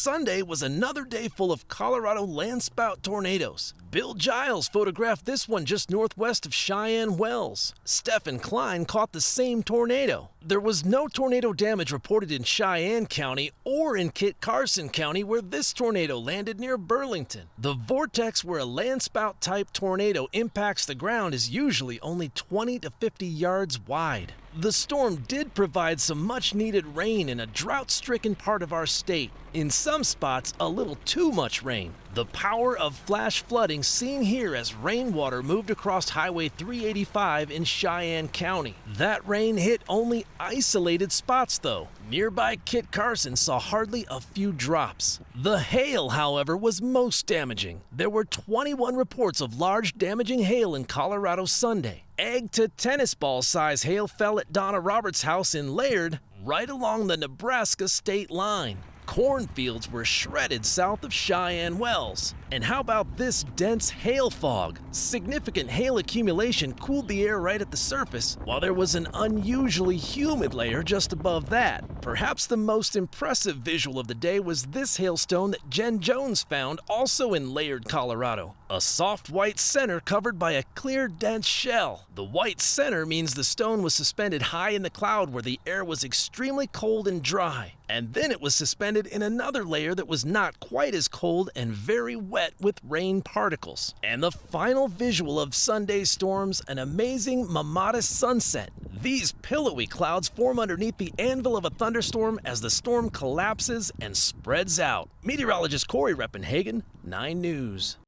Sunday was another day full of Colorado landspout tornadoes. Bill Giles photographed this one just northwest of Cheyenne Wells. Stephen Klein caught the same tornado. There was no tornado damage reported in Cheyenne County or in Kit Carson County, where this tornado landed near Burlington. The vortex where a landspout-type tornado impacts the ground is usually only 20 to 50 yards wide. The storm did provide some much-needed rain in a drought-stricken part of our state. In some spots, a little too much rain. The power of flash flooding seen here as rainwater moved across Highway 385 in Cheyenne County. That rain hit only isolated spots though. Nearby Kit Carson saw hardly a few drops. The hail, however, was most damaging. There were 21 reports of large damaging hail in Colorado Sunday. Egg to tennis ball size hail fell at Donna Roberts' house in Laird, right along the Nebraska state line. Cornfields were shredded south of Cheyenne Wells. And how about this dense hail fog? Significant hail accumulation cooled the air right at the surface, while there was an unusually humid layer just above that. Perhaps the most impressive visual of the day was this hailstone that Jen Jones found also in Laird, Colorado. A soft white center covered by a clear, dense shell. The white center means the stone was suspended high in the cloud where the air was extremely cold and dry. And then it was suspended in another layer that was not quite as cold and very wet with rain particles. And the final visual of Sunday's storms, an amazing Mammatus sunset. These pillowy clouds form underneath the anvil of a thunderstorm as the storm collapses and spreads out. Meteorologist Cory Reppenhagen, 9 News.